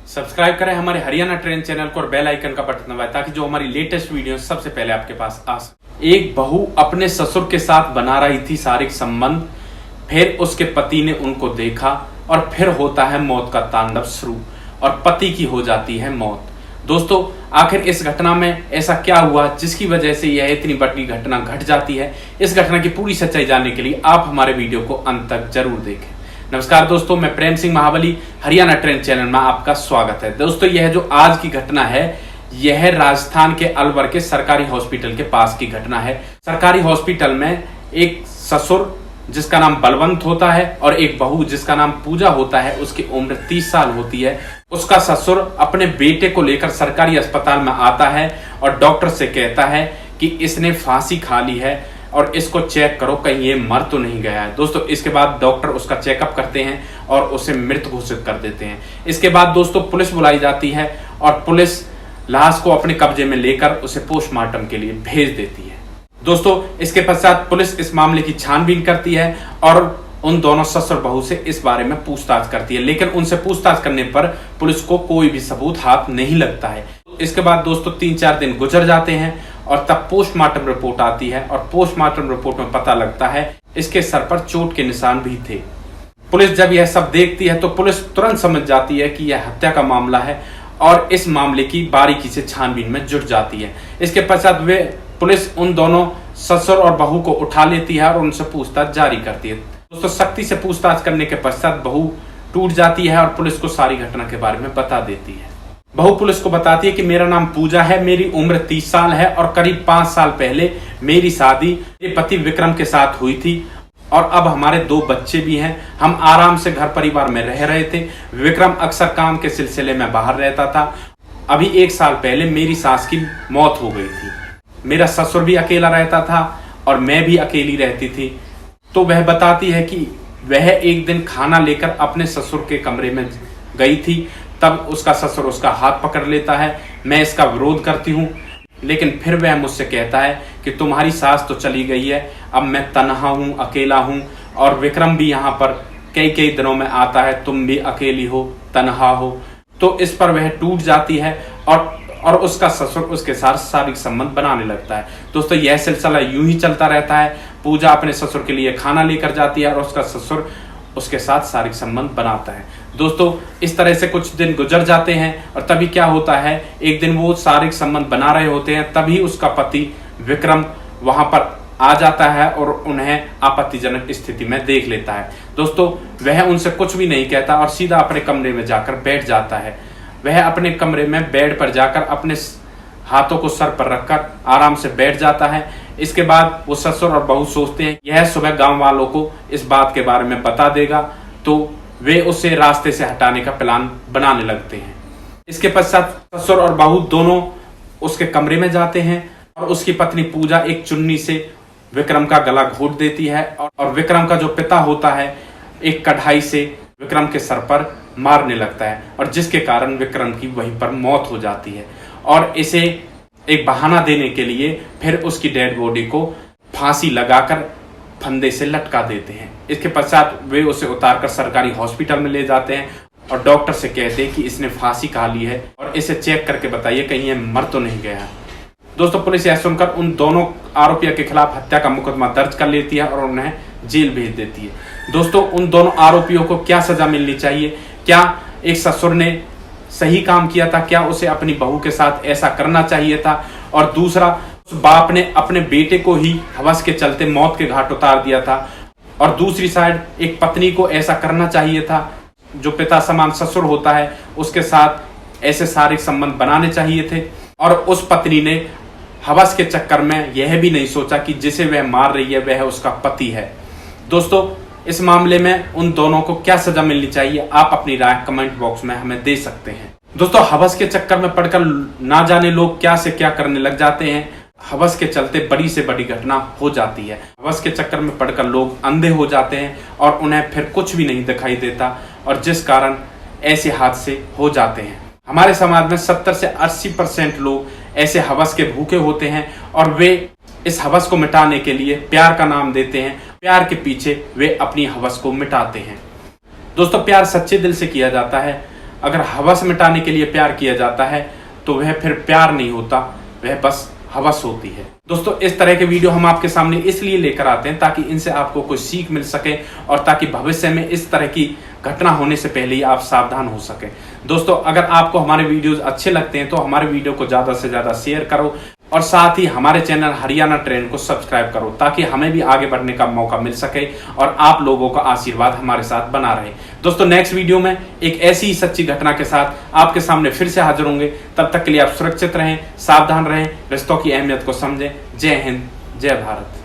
Subscribe करें हमारे Haryana trend channel को और बेल आइकन का बटन दबाएं ताकि जो हमारी लेटेस्ट वीडियो सबसे पहले आपके पास आ सके। एक बहू अपने ससुर के साथ बना रही थी शारीरिक संबंध, फिर उसके पति ने उनको देखा और फिर होता है मौत का तांडव शुरू और पति की हो जाती है मौत। दोस्तों, आखिर इस घटना में ऐसा क्या हुआ जिसकी वजह से यह इतनी बड़ी घटना घट जाती है? इस घटना की पूरी सच्चाई जानने के लिए आप हमारे वीडियो को अंत तक जरूर देखें। नमस्कार दोस्तों, मैं प्रेम सिंह महाबली, हरियाणा ट्रेंड चैनल में आपका स्वागत है। दोस्तों, यह जो आज की घटना है यह राजस्थान के अलवर के सरकारी हॉस्पिटल के पास की घटना है। सरकारी हॉस्पिटल में एक ससुर जिसका नाम बलवंत होता है और एक बहू जिसका नाम पूजा होता है, उसकी उम्र 30 साल होती है। उसका ससुर अपने बेटे को लेकर सरकारी अस्पताल में आता है और डॉक्टर से कहता है कि इसने फांसी खा ली है और इसको चेक करो कहीं ये मर तो नहीं गया है। दोस्तों, इसके बाद डॉक्टर उसका चेकअप करते हैं और उसे मृत घोषित कर देते हैं। इसके बाद दोस्तों पुलिस बुलाई जाती है और पुलिस लाश को अपने कब्जे में लेकर उसे पोस्टमार्टम के लिए भेज देती है। दोस्तों, इसके पश्चात पुलिस इस मामले की छानबीन करती है और उन दोनों ससुर बहू से इस बारे में पूछताछ करती है, लेकिन उनसे पूछताछ करने पर पुलिस को कोई भी सबूत हाथ नहीं लगता है। इसके बाद दोस्तों 3-4 दिन गुजर जाते हैं और तब पोस्टमार्टम रिपोर्ट आती है और पोस्टमार्टम रिपोर्ट में पता लगता है इसके सर पर चोट के निशान भी थे। पुलिस जब यह सब देखती है तो पुलिस तुरंत समझ जाती है कि यह हत्या का मामला है और इस मामले की बारीकी से छानबीन में जुट जाती है। इसके पश्चात वे पुलिस उन दोनों ससुर और बहू को उठा लेती है और उनसे पूछताछ जारी करती है। दोस्तों, सख्ती से पूछताछ करने के पश्चात बहू टूट जाती है और पुलिस को सारी घटना के बारे में बता देती है। बहू पुलिस को बताती है कि मेरा नाम पूजा है, मेरी उम्र 30 साल है और करीब 5 साल पहले मेरी शादी मेरे पति विक्रम के साथ हुई थी और अब हमारे 2 बच्चे भी हैं। हम आराम से घर परिवार में रह रहे थे। विक्रम अक्सर काम के सिलसिले में बाहर रहता था। अभी 1 साल पहले मेरी सास की मौत हो गई थी। मेरा ससुर भी अकेला रहता था और मैं भी अकेली रहती थी। तो वह बताती है कि वह एक दिन खाना लेकर अपने ससुर के कमरे में गई थी, तब उसका ससुर उसका हाथ पकड़ लेता है। मैं इसका विरोध करती हूँ, लेकिन फिर वह मुझसे कहता है कि तुम्हारी सास तो चली गई है, अब मैं तन्हा हूँ, अकेला हूँ और विक्रम भी यहाँ पर कई दिनों में आता है, तुम भी अकेली हो, तन्हा हो। तो इस पर वह टूट जाती है और उसका ससुर उसके साथ शारीरिक संबंध बनाने लगता है। दोस्तों, यह सिलसिला यूं ही चलता रहता है। पूजा अपने ससुर के लिए खाना लेकर जाती है और उसका ससुर उसके साथ शारीरिक संबंध बनाता है। दोस्तों, इस तरह से कुछ दिन गुजर जाते हैं और तभी क्या होता है, एक दिन वो शारीरिक संबंध बना रहे होते हैं, तभी उसका पति विक्रम वहां पर आ जाता है और उन्हें आपत्तिजनक स्थिति में देख लेता है। दोस्तों, वह उनसे कुछ भी नहीं कहता और सीधा अपने कमरे में जाकर बैठ जाता है। वह अपने कमरे में बेड पर जाकर अपने हाथों को सर पर रखकर आराम से बैठ जाता है। इसके बाद वो ससुर और बहू सोचते हैं यह सुबह गांव वालों को इस बात के बारे में बता देगा, तो वे उसे रास्ते से हटाने का प्लान बनाने लगते हैं। इसके पश्चात ससुर और बहू दोनों उसके कमरे में जाते हैं और उसकी पत्नी पूजा एक चुन्नी से विक्रम का गला घोट देती है और विक्रम का जो पिता होता है एक कढ़ाई से विक्रम के सर पर मारने लगता है और जिसके कारण विक्रम की वहीं पर मौत हो जाती है। और इसे एक बहाना देने के लिए फिर उसकी डेड बॉडी को फांसी लगाकर फंदे से लटका देते हैं। इसके पश्चात वे उसे उतारकर सरकारी हॉस्पिटल में ले जाते हैं और डॉक्टर से कहते हैं कि इसने फांसी खा ली है और इसे चेक करके बताइए कहीं ये मर तो नहीं गया। दोस्तों, पुलिस यह सुनकर उन दोनों आरोपियों के खिलाफ हत्या का मुकदमा दर्ज कर लेती है और उन्हें जेल भेज देती है। दोस्तों, उन दोनों आरोपियों को क्या सजा मिलनी चाहिए? क्या एक ससुर ने सही काम किया था? क्या उसे अपनी बहू के साथ ऐसा करना चाहिए था? और दूसरा, उस बाप ने अपने बेटे को ही हवस के चलते मौत के घाट उतार दिया था और दूसरी साइड एक पत्नी को ऐसा करना चाहिए था, जो पिता समान ससुर होता है उसके साथ ऐसे शारीरिक संबंध बनाने चाहिए थे। और उस पत्नी ने हवस के चक्कर में यह भी नहीं सोचा कि जिसे वह मार रही है वह उसका पति है। दोस्तों, इस मामले में उन दोनों को क्या सजा मिलनी चाहिए? आप अपनी राय कमेंट बॉक्स में हमें दे सकते हैं। दोस्तों, हवस के चक्कर में पड़कर ना जाने लोग क्या से क्या करने लग जाते हैं। हवस के चलते बड़ी से बड़ी घटना हो जाती है। हवस के चक्कर में पड़कर लोग अंधे हो जाते हैं और उन्हें फिर कुछ भी नहीं दिखाई देता और जिस कारण ऐसे हादसे हो जाते हैं। हमारे समाज में 70 से 80% लोग ऐसे हवस के भूखे होते हैं और वे इस हवस को मिटाने के लिए प्यार का नाम देते हैं। प्यार के पीछे वे अपनी हवस को मिटाते हैं। दोस्तों, प्यार सच्चे दिल से किया जाता है। अगर हवस मिटाने के लिए प्यार किया जाता है तो वह फिर प्यार नहीं होता, वह बस हवस होती है। दोस्तों, इस तरह के वीडियो हम आपके सामने इसलिए लेकर आते हैं ताकि इनसे आपको कुछ सीख मिल सके और ताकि भविष्य में इस तरह की घटना होने से पहले ही आप सावधान हो सके। दोस्तों, अगर आपको हमारे वीडियोस अच्छे लगते हैं तो हमारे वीडियो को ज्यादा से ज्यादा शेयर करो और साथ ही हमारे चैनल हरियाणा ट्रेंड को सब्सक्राइब करो ताकि हमें भी आगे बढ़ने का मौका मिल सके और आप लोगों का आशीर्वाद हमारे साथ बना रहे। दोस्तों, नेक्स्ट वीडियो में एक ऐसी ही सच्ची घटना के साथ आपके सामने फिर से हाजिर होंगे। तब तक के लिए आप सुरक्षित रहें, सावधान रहें, रिश्तों की अहमियत को समझें। जय हिंद, जय भारत।